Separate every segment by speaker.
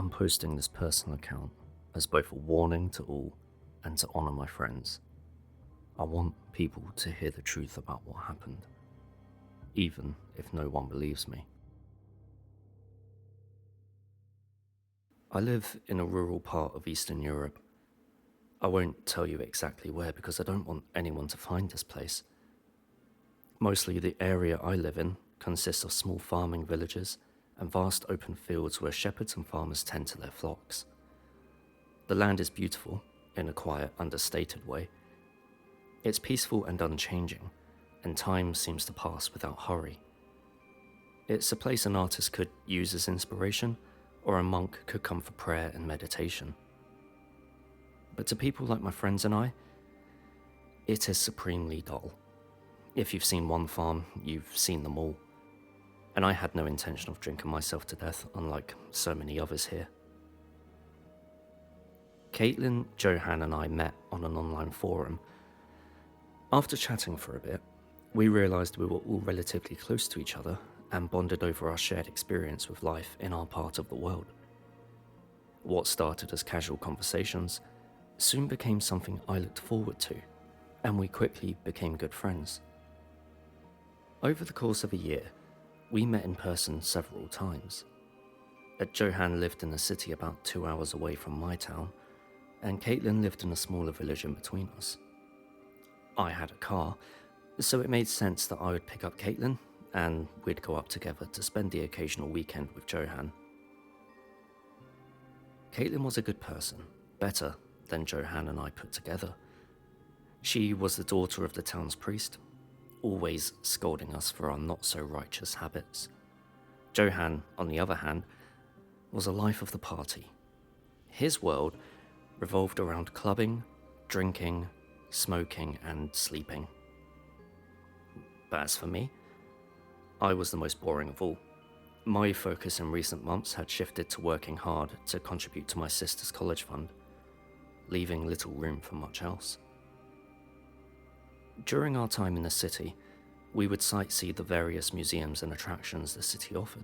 Speaker 1: I'm posting this personal account as both a warning to all and to honour my friends. I want people to hear the truth about what happened, even if no one believes me. I live in a rural part of Eastern Europe. I won't tell you exactly where because I don't want anyone to find this place. Mostly the area I live in consists of small farming villages and vast open fields where shepherds and farmers tend to their flocks. The land is beautiful, in a quiet, understated way. It's peaceful and unchanging, and time seems to pass without hurry. It's a place an artist could use as inspiration, or a monk could come for prayer and meditation. But to people like my friends and I, it is supremely dull. If you've seen one farm, you've seen them all. And I had no intention of drinking myself to death, unlike so many others here. Caitlin, Johan and I met on an online forum. After chatting for a bit, we realised we were all relatively close to each other and bonded over our shared experience with life in our part of the world. What started as casual conversations soon became something I looked forward to, and we quickly became good friends. Over the course of a year, we met in person several times. Johan lived in a city about 2 hours away from my town, and Caitlin lived in a smaller village in between us. I had a car, so it made sense that I would pick up Caitlin, and we'd go up together to spend the occasional weekend with Johan. Caitlin was a good person, better than Johan and I put together. She was the daughter of the town's priest, always scolding us for our not-so-righteous habits. Johan, on the other hand, was a life of the party. His world revolved around clubbing, drinking, smoking, and sleeping. But as for me, I was the most boring of all. My focus in recent months had shifted to working hard to contribute to my sister's college fund, leaving little room for much else. During our time in the city, we would sightsee the various museums and attractions the city offered.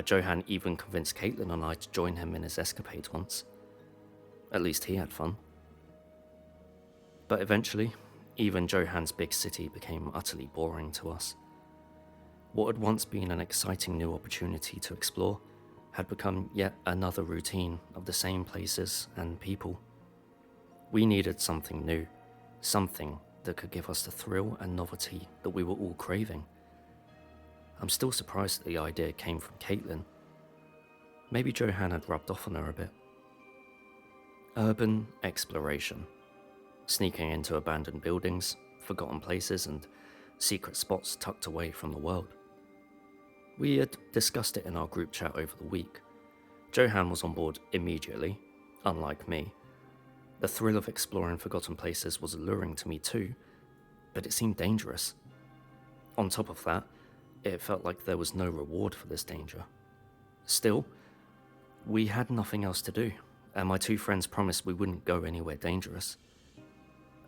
Speaker 1: Johan even convinced Caitlin and I to join him in his escapades once. At least he had fun. But eventually, even Johan's big city became utterly boring to us. What had once been an exciting new opportunity to explore had become yet another routine of the same places and people. We needed something new, something that could give us the thrill and novelty that we were all craving. I'm still surprised that the idea came from Caitlin. Maybe Johan had rubbed off on her a bit. Urban exploration. Sneaking into abandoned buildings, forgotten places, and secret spots tucked away from the world. We had discussed it in our group chat over the week. Johan was on board immediately, unlike me. The thrill of exploring forgotten places was alluring to me too, but it seemed dangerous. On top of that, it felt like there was no reward for this danger. Still, we had nothing else to do, and my two friends promised we wouldn't go anywhere dangerous.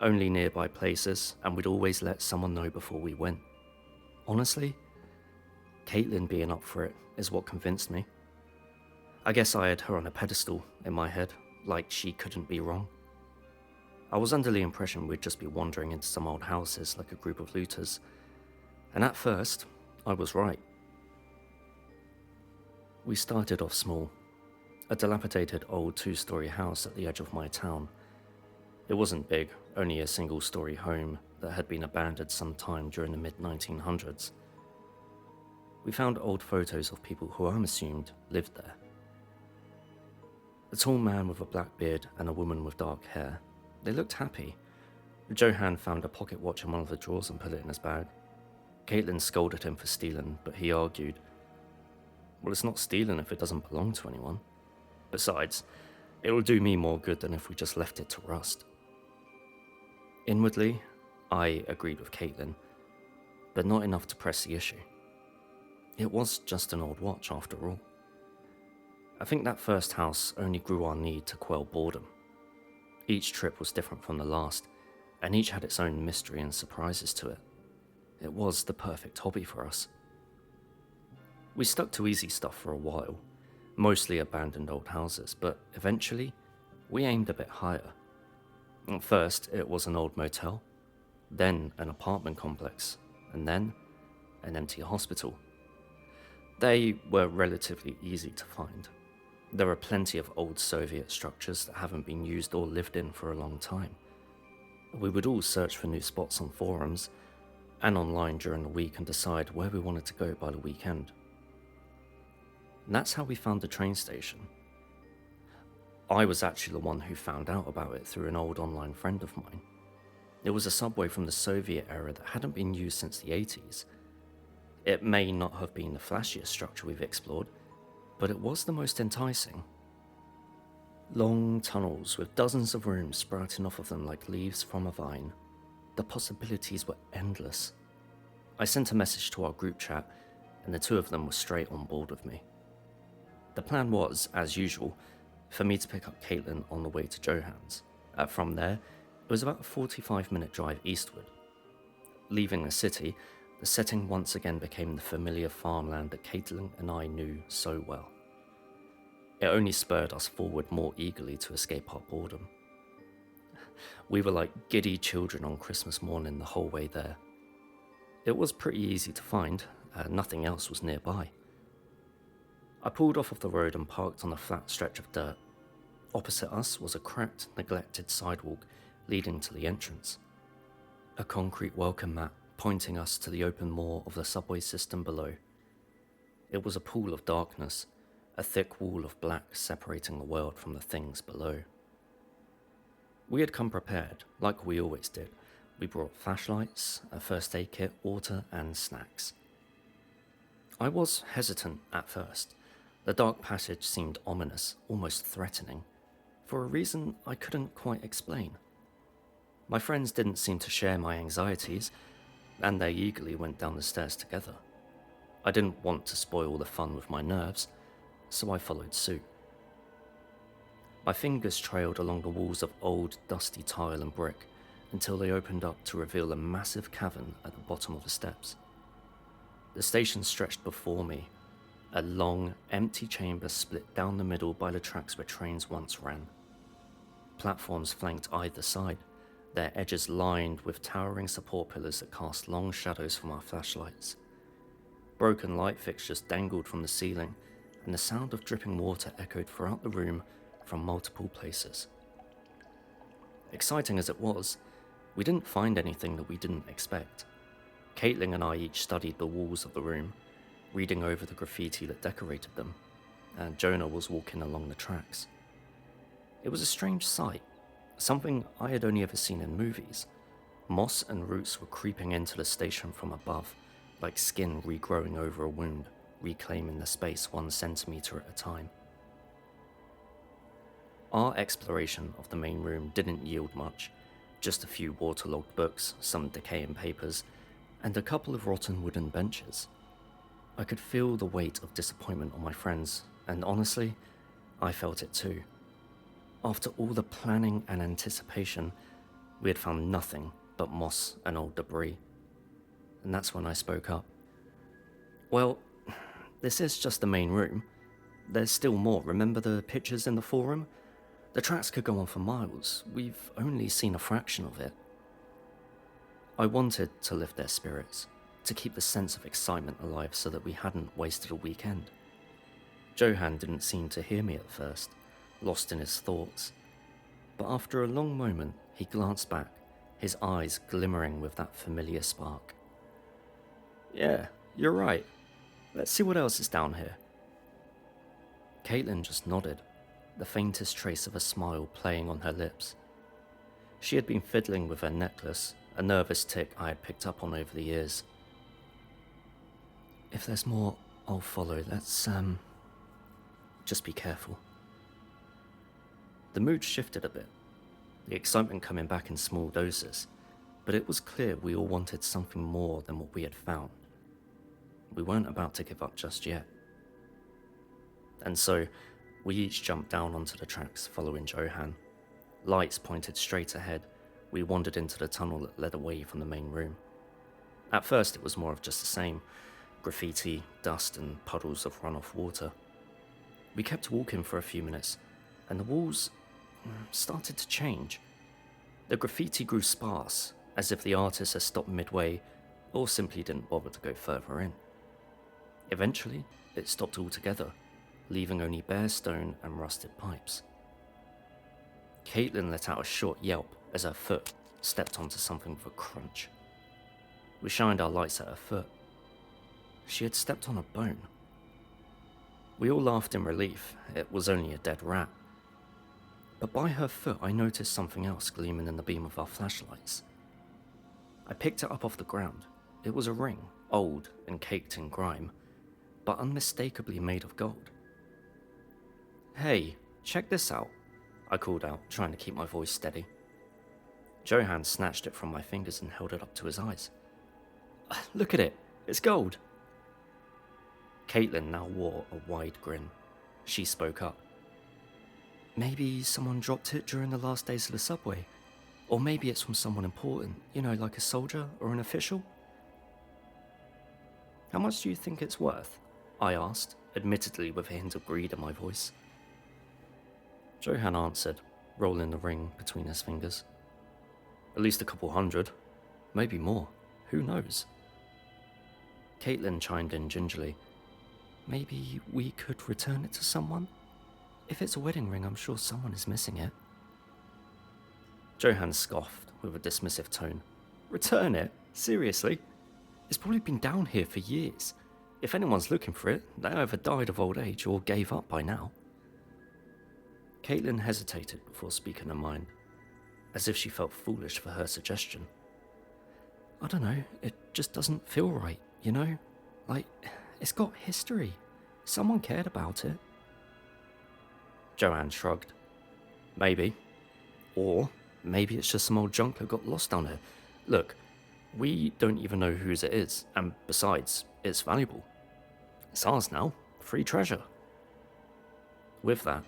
Speaker 1: Only nearby places, and we'd always let someone know before we went. Honestly, Caitlin being up for it is what convinced me. I guess I had her on a pedestal in my head, like she couldn't be wrong. I was under the impression we'd just be wandering into some old houses like a group of looters, and at first, I was right. We started off small, a dilapidated old 2-story house at the edge of my town. It wasn't big, only a single-story home that had been abandoned sometime during the mid-1900s. We found old photos of people who I'm assumed lived there. A tall man with a black beard and a woman with dark hair. They looked happy. Johan found a pocket watch in one of the drawers and put it in his bag. Caitlin scolded him for stealing, but he argued, "Well, it's not stealing if it doesn't belong to anyone. Besides, it'll do me more good than if we just left it to rust." Inwardly, I agreed with Caitlin, but not enough to press the issue. It was just an old watch after all. I think that first house only grew our need to quell boredom. Each trip was different from the last, and each had its own mystery and surprises to it. It was the perfect hobby for us. We stuck to easy stuff for a while, mostly abandoned old houses, but eventually we aimed a bit higher. At first, it was an old motel, then an apartment complex, and then an empty hospital. They were relatively easy to find. There are plenty of old Soviet structures that haven't been used or lived in for a long time. We would all search for new spots on forums and online during the week and decide where we wanted to go by the weekend. And that's how we found the train station. I was actually the one who found out about it through an old online friend of mine. It was a subway from the Soviet era that hadn't been used since the 80s. It may not have been the flashiest structure we've explored, but it was the most enticing. Long tunnels with dozens of rooms sprouting off of them like leaves from a vine. The possibilities were endless. I sent a message to our group chat, and the two of them were straight on board with me. The plan was, as usual, for me to pick up Caitlin on the way to Johan's. From there, it was about a 45-minute drive eastward. Leaving the city, the setting once again became the familiar farmland that Caitlin and I knew so well. It only spurred us forward more eagerly to escape our boredom. We were like giddy children on Christmas morning the whole way there. It was pretty easy to find, nothing else was nearby. I pulled off of the road and parked on a flat stretch of dirt. Opposite us was a cracked, neglected sidewalk leading to the entrance. A concrete welcome mat pointing us to the open maw of the subway system below. It was a pool of darkness, a thick wall of black separating the world from the things below. We had come prepared, like we always did. We brought flashlights, a first aid kit, water, and snacks. I was hesitant at first. The dark passage seemed ominous, almost threatening, for a reason I couldn't quite explain. My friends didn't seem to share my anxieties, and they eagerly went down the stairs together. I didn't want to spoil the fun with my nerves, so I followed suit. My fingers trailed along the walls of old, dusty tile and brick until they opened up to reveal a massive cavern at the bottom of the steps. The station stretched before me, a long, empty chamber split down the middle by the tracks where trains once ran. Platforms flanked either side, their edges lined with towering support pillars that cast long shadows from our flashlights. Broken light fixtures dangled from the ceiling, and the sound of dripping water echoed throughout the room from multiple places. Exciting as it was, we didn't find anything that we didn't expect. Caitlin and I each studied the walls of the room, reading over the graffiti that decorated them, and Jonah was walking along the tracks. It was a strange sight, something I had only ever seen in movies. Moss and roots were creeping into the station from above, like skin regrowing over a wound, reclaiming the space 1 centimeter at a time. Our exploration of the main room didn't yield much, just a few waterlogged books, some decaying papers, and a couple of rotten wooden benches. I could feel the weight of disappointment on my friends, and honestly, I felt it too. After all the planning and anticipation, we had found nothing but moss and old debris. And that's when I spoke up. Well, this is just the main room. There's still more. Remember the pictures in the forum? The tracks could go on for miles. We've only seen a fraction of it. I wanted to lift their spirits, to keep the sense of excitement alive so that we hadn't wasted a weekend. Johan didn't seem to hear me at first, lost in his thoughts. But after a long moment, he glanced back, his eyes glimmering with that familiar spark. Yeah, you're right. Let's see what else is down here. Caitlin just nodded, the faintest trace of a smile playing on her lips. She had been fiddling with her necklace, a nervous tic I had picked up on over the years. If there's more, I'll follow. Let's, just be careful. The mood shifted a bit, the excitement coming back in small doses, but it was clear we all wanted something more than what we had found. We weren't about to give up just yet. And so, we each jumped down onto the tracks following Johan. Lights pointed straight ahead. We wandered into the tunnel that led away from the main room. At first it was more of just the same, graffiti, dust and puddles of runoff water. We kept walking for a few minutes, and the walls started to change. The graffiti grew sparse, as if the artist had stopped midway or simply didn't bother to go further in. Eventually, it stopped altogether, leaving only bare stone and rusted pipes. Caitlin let out a short yelp as her foot stepped onto something with a crunch. We shined our lights at her foot. She had stepped on a bone. We all laughed in relief. It was only a dead rat. But by her foot, I noticed something else gleaming in the beam of our flashlights. I picked it up off the ground. It was a ring, old and caked in grime, but unmistakably made of gold. "Hey, check this out," I called out, trying to keep my voice steady. Johan snatched it from my fingers and held it up to his eyes. "Look at it, it's gold." Caitlin now wore a wide grin. She spoke up. "Maybe someone dropped it during the last days of the subway. Or maybe it's from someone important, like a soldier or an official." "How much do you think it's worth?" I asked, admittedly with a hint of greed in my voice. Johan answered, rolling the ring between his fingers. "At least a couple hundred. Maybe more. Who knows?" Caitlin chimed in gingerly. "Maybe we could return it to someone? If it's a wedding ring, I'm sure someone is missing it." Johan scoffed with a dismissive tone. "Return it? Seriously? It's probably been down here for years. If anyone's looking for it, they either died of old age or gave up by now." Caitlin hesitated before speaking her mind, as if she felt foolish for her suggestion. "I don't know, it just doesn't feel right, Like, it's got history. Someone cared about it." Joanne shrugged. "Maybe. Or maybe it's just some old junk that got lost down here. Look, we don't even know whose it is, and besides, it's valuable. It's ours now, free treasure." With that,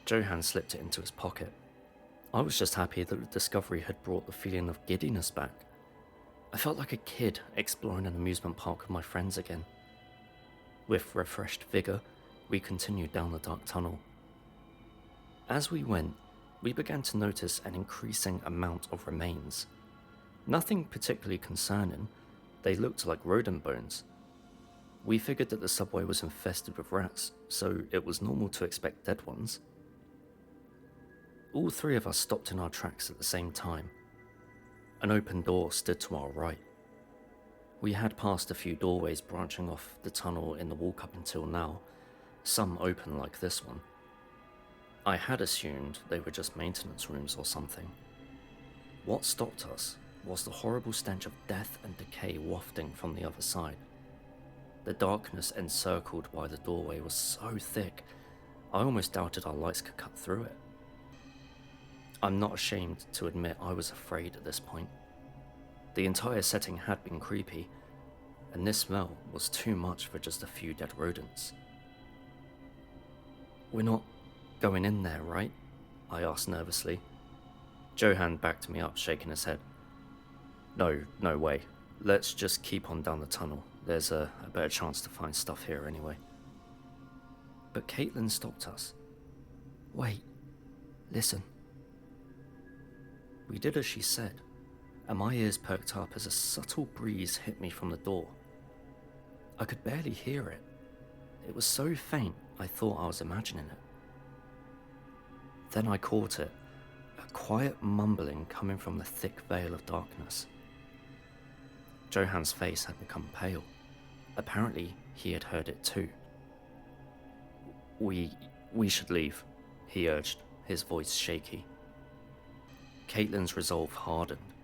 Speaker 1: Johan slipped it into his pocket. I was just happy that the discovery had brought the feeling of giddiness back. I felt like a kid exploring an amusement park with my friends again. With refreshed vigor, we continued down the dark tunnel. As we went, we began to notice an increasing amount of remains. Nothing particularly concerning. They looked like rodent bones. We figured that the subway was infested with rats, so it was normal to expect dead ones. All three of us stopped in our tracks at the same time. An open door stood to our right. We had passed a few doorways branching off the tunnel in the walk up until now, some open like this one. I had assumed they were just maintenance rooms or something. What stopped us was the horrible stench of death and decay wafting from the other side. The darkness encircled by the doorway was so thick, I almost doubted our lights could cut through it. I'm not ashamed to admit I was afraid at this point. The entire setting had been creepy, and this smell was too much for just a few dead rodents. "We're not going in there, right?" I asked nervously. Johan backed me up, shaking his head. No way. Let's just keep on down the tunnel. There's a better chance to find stuff here anyway." But Caitlin stopped us. "Wait, listen." We did as she said, and my ears perked up as a subtle breeze hit me from the door. I could barely hear it. It was so faint I thought I was imagining it. Then I caught it, a quiet mumbling coming from the thick veil of darkness. Johan's face had become pale. Apparently, he had heard it too. We should leave," he urged, his voice shaky. Caitlin's resolve hardened.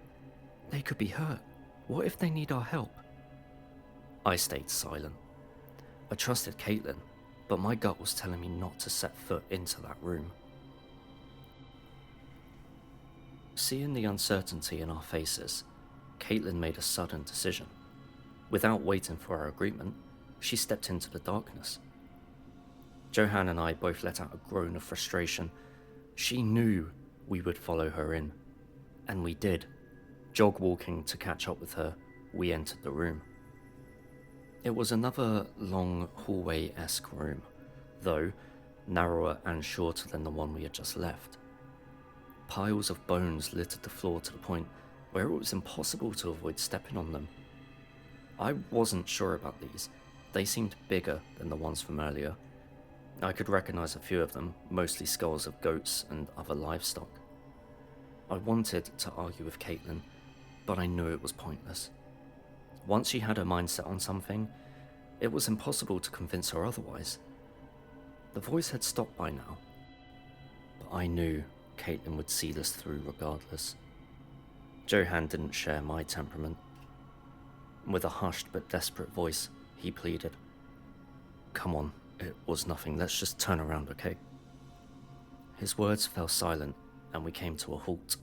Speaker 1: "They could be hurt. What if they need our help?" I stayed silent. I trusted Caitlin, but my gut was telling me not to set foot into that room. Seeing the uncertainty in our faces, Caitlin made a sudden decision. Without waiting for our agreement, she stepped into the darkness. Johan and I both let out a groan of frustration. She knew we would follow her in, and we did. Jog walking to catch up with her, we entered the room. It was another long hallway-esque room, though narrower and shorter than the one we had just left. Piles of bones littered the floor to the point where it was impossible to avoid stepping on them. I wasn't sure about these. They seemed bigger than the ones from earlier. I could recognize a few of them, mostly skulls of goats and other livestock. I wanted to argue with Caitlin, but I knew it was pointless. Once she had her mind set on something, it was impossible to convince her otherwise. The voice had stopped by now, but I knew Caitlin would see this through regardless. Johan didn't share my temperament. With a hushed but desperate voice, he pleaded, "Come on, it was nothing, let's just turn around, okay?" His words fell silent, and we came to a halt.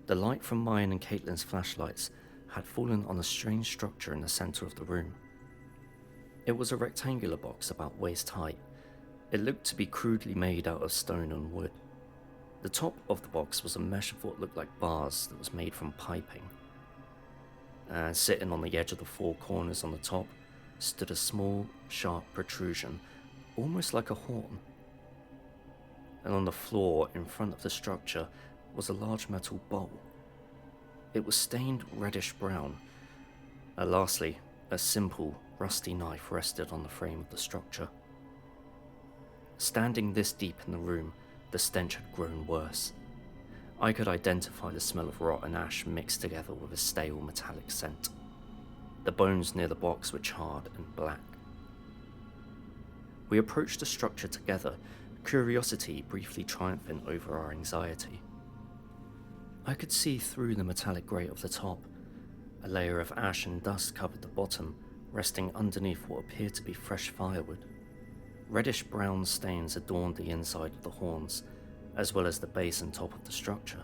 Speaker 1: The light from mine and Caitlin's flashlights had fallen on a strange structure in the center of the room. It was a rectangular box about waist height. It looked to be crudely made out of stone and wood. The top of the box was a mesh of what looked like bars that was made from piping. And sitting on the edge of the four corners on the top stood a small, sharp protrusion, almost like a horn. And on the floor in front of the structure was a large metal bowl. It was stained reddish brown. Lastly, a simple, rusty knife rested on the frame of the structure. Standing this deep in the room, the stench had grown worse. I could identify the smell of rotten ash mixed together with a stale metallic scent. The bones near the box were charred and black. We approached the structure together, curiosity briefly triumphing over our anxiety. I could see through the metallic grate of the top. A layer of ash and dust covered the bottom, resting underneath what appeared to be fresh firewood. Reddish-brown stains adorned the inside of the horns, as well as the base and top of the structure.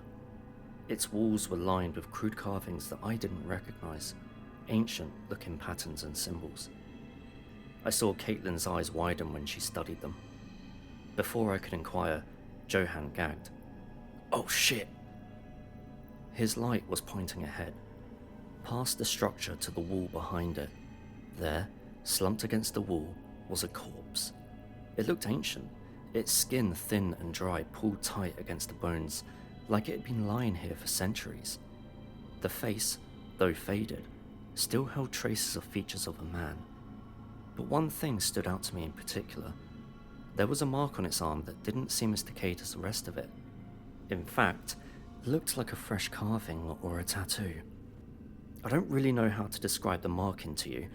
Speaker 1: Its walls were lined with crude carvings that I didn't recognize, ancient-looking patterns and symbols. I saw Caitlin's eyes widen when she studied them. Before I could inquire, Johan gagged. "Oh shit!" His light was pointing ahead, past the structure to the wall behind it. There, slumped against the wall, was a corpse. It looked ancient, its skin thin and dry, pulled tight against the bones, like it had been lying here for centuries. The face, though faded, still held traces of features of a man. But one thing stood out to me in particular. There was a mark on its arm that didn't seem as decayed as the rest of it. In fact, it looked like a fresh carving or a tattoo. I don't really know how to describe the marking to you,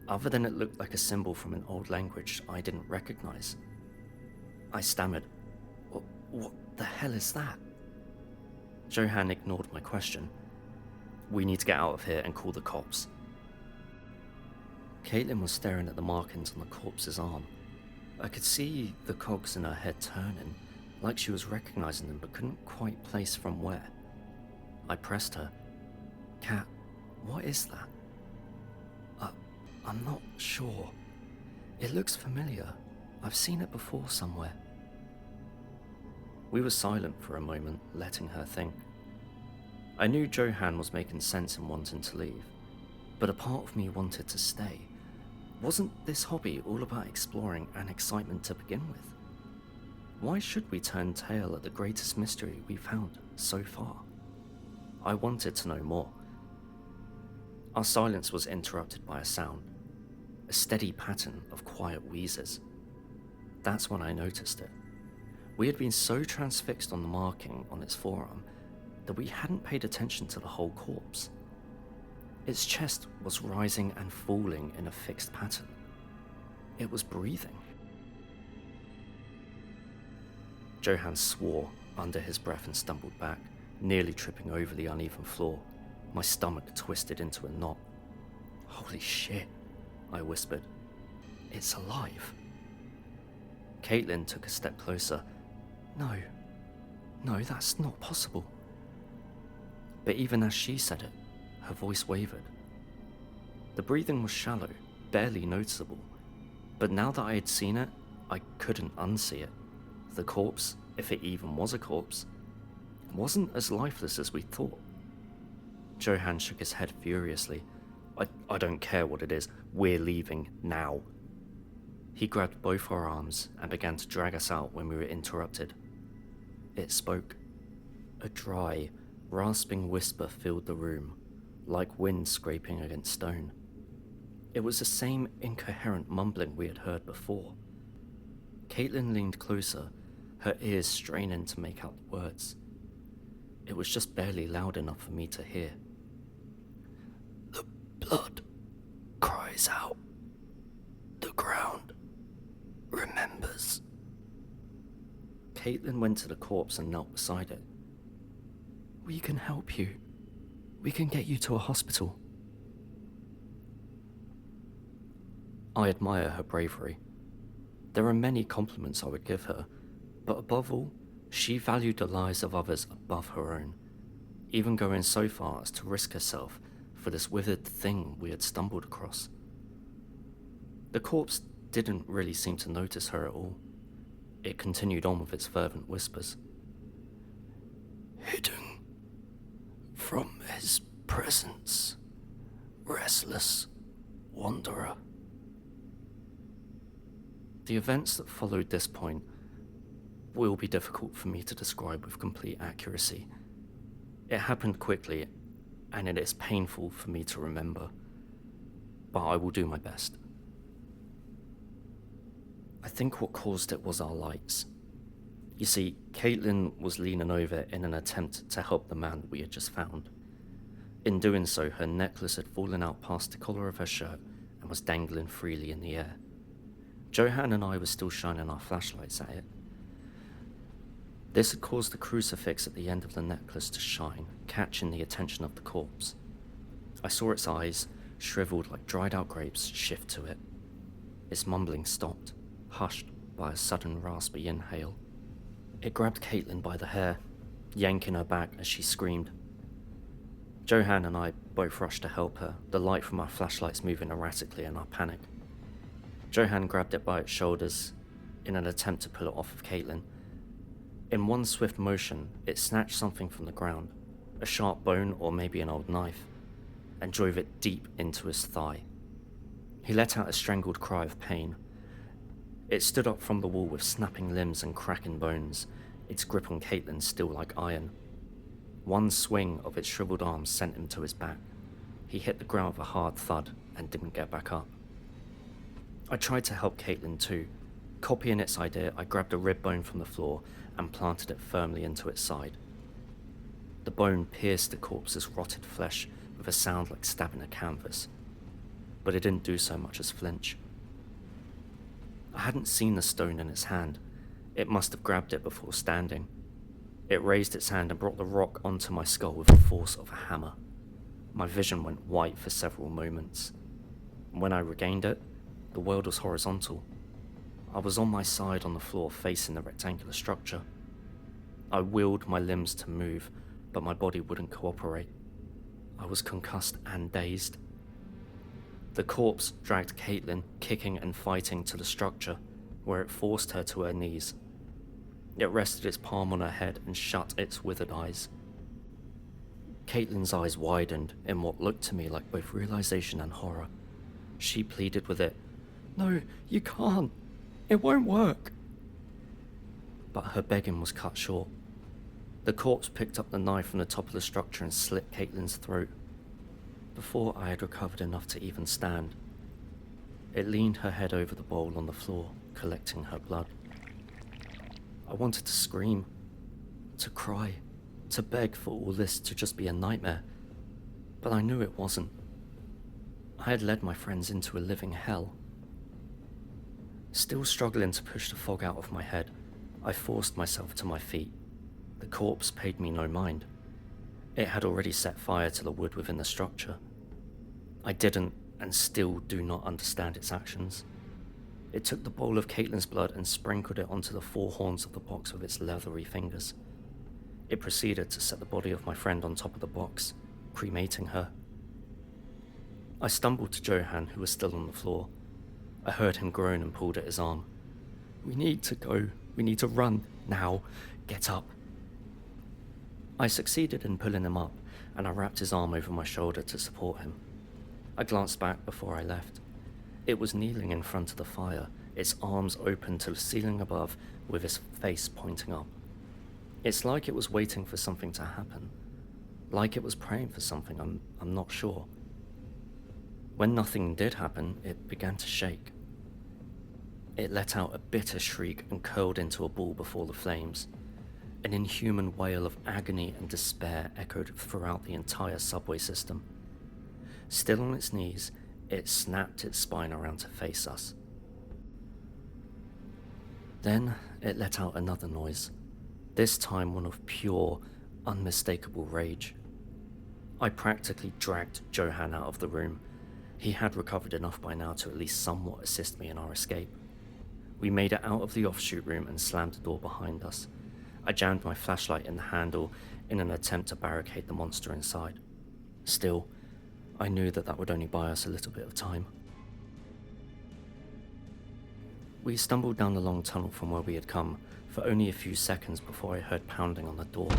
Speaker 1: other than it looked like a symbol from an old language I didn't recognize. I stammered, What the hell is that?" Johan ignored my question. "We need to get out of here and call the cops." Caitlin was staring at the markings on the corpse's arm. I could see the cogs in her head turning, like she was recognizing them but couldn't quite place from where. I pressed her. "Kat, what is that?" I'm not sure. It looks familiar. I've seen it before somewhere." We were silent for a moment, letting her think. I knew Johan was making sense in wanting to leave, but a part of me wanted to stay. Wasn't this hobby all about exploring and excitement to begin with? Why should we turn tail at the greatest mystery we've found so far? I wanted to know more. Our silence was interrupted by a sound, a steady pattern of quiet wheezes. That's when I noticed it. We had been so transfixed on the marking on its forearm that we hadn't paid attention to the whole corpse. Its chest was rising and falling in a fixed pattern. It was breathing. Johan swore under his breath and stumbled back, nearly tripping over the uneven floor. My stomach twisted into a knot. "Holy shit," I whispered. "It's alive." Caitlin took a step closer. No, that's not possible." But even as she said it, her voice wavered. The breathing was shallow, barely noticeable, but now that I had seen it, I couldn't unsee it. The corpse, if it even was a corpse, wasn't as lifeless as we thought. Johan shook his head furiously. I don't care what it is. We're leaving now." He grabbed both our arms and began to drag us out when we were interrupted. It spoke. A dry, rasping whisper filled the room, like wind scraping against stone. It was the same incoherent mumbling we had heard before. Caitlin leaned closer, her ears straining to make out the words. It was just barely loud enough for me to hear. The blood cries out. The ground remembers. Caitlin went to the corpse and knelt beside it. We can help you. We can get you to a hospital. I admire her bravery. There are many compliments I would give her, but above all, she valued the lives of others above her own, even going so far as to risk herself for this withered thing we had stumbled across. The corpse didn't really seem to notice her at all. It continued on with its fervent whispers. Hidden from his presence, restless wanderer. The events that followed this point will be difficult for me to describe with complete accuracy. It happened quickly, and it is painful for me to remember, but I will do my best. I think what caused it was our lights. You see, Caitlin was leaning over in an attempt to help the man that we had just found. In doing so, her necklace had fallen out past the collar of her shirt and was dangling freely in the air. Johan and I were still shining our flashlights at it. This had caused the crucifix at the end of the necklace to shine, catching the attention of the corpse. I saw its eyes, shriveled like dried out grapes, shift to it. Its mumbling stopped, hushed by a sudden raspy inhale. It grabbed Caitlin by the hair, yanking her back as she screamed. Johan and I both rushed to help her, the light from our flashlights moving erratically in our panic. Johan grabbed it by its shoulders in an attempt to pull it off of Caitlin. In one swift motion, it snatched something from the ground, a sharp bone or maybe an old knife, and drove it deep into his thigh. He let out a strangled cry of pain. It stood up from the wall with snapping limbs and cracking bones, its grip on Caitlin still like iron. One swing of its shriveled arms sent him to his back. He hit the ground with a hard thud and didn't get back up. I tried to help Caitlin too. Copying its idea, I grabbed a rib bone from the floor and planted it firmly into its side. The bone pierced the corpse's rotted flesh with a sound like stabbing a canvas, but it didn't do so much as flinch. I hadn't seen the stone in its hand. It must have grabbed it before standing. It raised its hand and brought the rock onto my skull with the force of a hammer. My vision went white for several moments. When I regained it, the world was horizontal. I was on my side on the floor facing the rectangular structure. I willed my limbs to move, but my body wouldn't cooperate. I was concussed and dazed. The corpse dragged Caitlin, kicking and fighting, to the structure, where it forced her to her knees. It rested its palm on her head and shut its withered eyes. Caitlin's eyes widened in what looked to me like both realization and horror. She pleaded with it. No, you can't. It won't work. But her begging was cut short. The corpse picked up the knife from the top of the structure and slit Caitlin's throat. Before I had recovered enough to even stand, it leaned her head over the bowl on the floor, collecting her blood. I wanted to scream, to cry, to beg for all this to just be a nightmare, but I knew it wasn't. I had led my friends into a living hell. Still struggling to push the fog out of my head, I forced myself to my feet. The corpse paid me no mind. It had already set fire to the wood within the structure. I didn't, and still do not understand its actions. It took the bowl of Caitlin's blood and sprinkled it onto the four horns of the box with its leathery fingers. It proceeded to set the body of my friend on top of the box, cremating her. I stumbled to Johan, who was still on the floor. I heard him groan and pulled at his arm. We need to go. We need to run. Now. Get up. I succeeded in pulling him up, and I wrapped his arm over my shoulder to support him. I glanced back before I left. It was kneeling in front of the fire, its arms open to the ceiling above with its face pointing up. It's like it was waiting for something to happen, like it was praying for something, I'm not sure. When nothing did happen, it began to shake. It let out a bitter shriek and curled into a ball before the flames. An inhuman wail of agony and despair echoed throughout the entire subway system. Still on its knees, it snapped its spine around to face us. Then it let out another noise, this time one of pure, unmistakable rage. I practically dragged Johan out of the room. He had recovered enough by now to at least somewhat assist me in our escape. We made it out of the offshoot room and slammed the door behind us. I jammed my flashlight in the handle in an attempt to barricade the monster inside. Still, I knew that would only buy us a little bit of time. We stumbled down the long tunnel from where we had come for only a few seconds before I heard pounding on the door.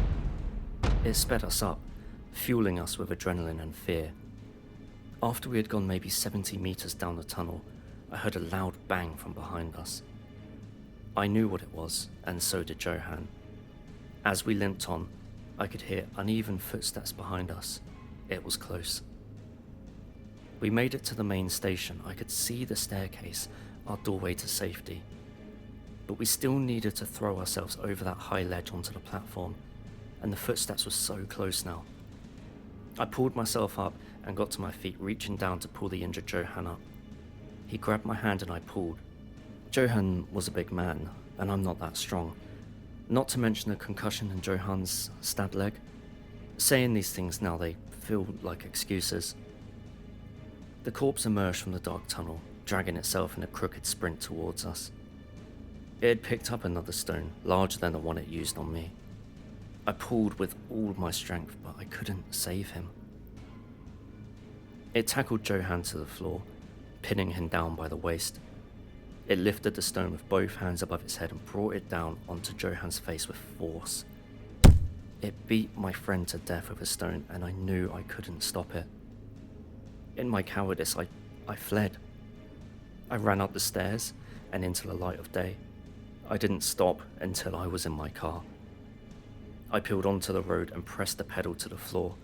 Speaker 1: It sped us up, fueling us with adrenaline and fear. After we had gone maybe 70 meters down the tunnel, I heard a loud bang from behind us. I knew what it was, and so did Johan. As we limped on, I could hear uneven footsteps behind us. It was close. We made it to the main station. I could see the staircase, our doorway to safety. But we still needed to throw ourselves over that high ledge onto the platform, and the footsteps were so close now. I pulled myself up and got to my feet, reaching down to pull the injured Johan up. He grabbed my hand and I pulled. Johan was a big man, and I'm not that strong. Not to mention the concussion in Johan's stabbed leg. Saying these things now, they feel like excuses. The corpse emerged from the dark tunnel, dragging itself in a crooked sprint towards us. It had picked up another stone, larger than the one it used on me. I pulled with all my strength, but I couldn't save him. It tackled Johan to the floor, pinning him down by the waist. It lifted the stone with both hands above its head and brought it down onto Johan's face with force. It beat my friend to death with a stone, and I knew I couldn't stop it. In my cowardice, I fled. I ran up the stairs and into the light of day. I didn't stop until I was in my car. I peeled onto the road and pressed the pedal to the floor.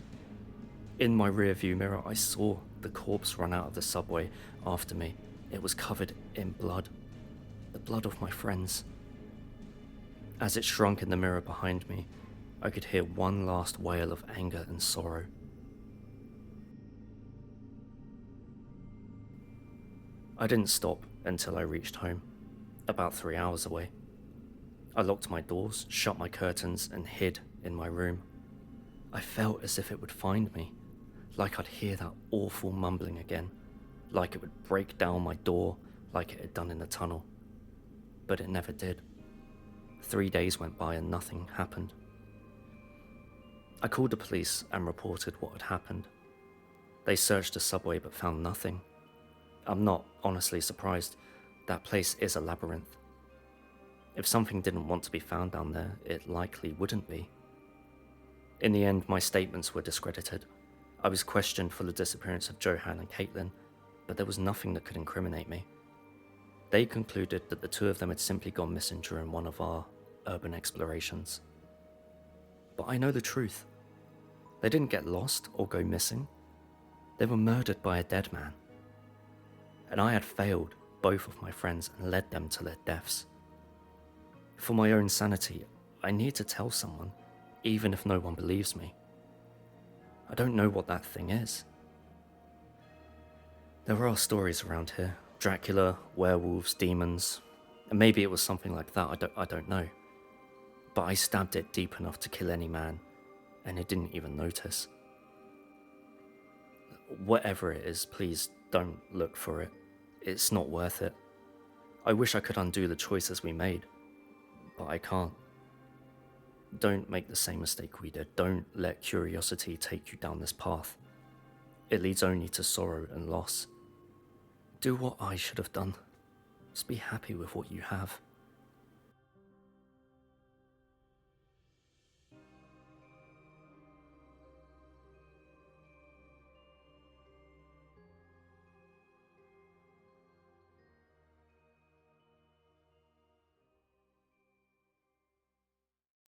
Speaker 1: In my rearview mirror, I saw the corpse run out of the subway after me. It was covered in blood, the blood of my friends. As it shrunk in the mirror behind me, I could hear one last wail of anger and sorrow. I didn't stop until I reached home, about 3 hours away. I locked my doors, shut my curtains, and hid in my room. I felt as if it would find me, like I'd hear that awful mumbling again, like it would break down my door like it had done in the tunnel. But it never did. 3 days went by and nothing happened. I called the police and reported what had happened. They searched the subway but found nothing. I'm not honestly surprised. That place is a labyrinth. If something didn't want to be found down there, it likely wouldn't be. In the end, my statements were discredited. I was questioned for the disappearance of Johan and Caitlin, but there was nothing that could incriminate me. They concluded that the two of them had simply gone missing during one of our urban explorations. But I know the truth. They didn't get lost or go missing. They were murdered by a dead man. And I had failed both of my friends and led them to their deaths. For my own sanity, I need to tell someone, even if no one believes me. I don't know what that thing is. There are stories around here. Dracula, werewolves, demons. And maybe it was something like that, I don't know. But I stabbed it deep enough to kill any man, and it didn't even notice. Whatever it is, please don't look for it. It's not worth it. I wish I could undo the choices we made, but I can't. Don't make the same mistake we did. Don't let curiosity take you down this path. It leads only to sorrow and loss. Do what I should have done. Just be happy with what you have.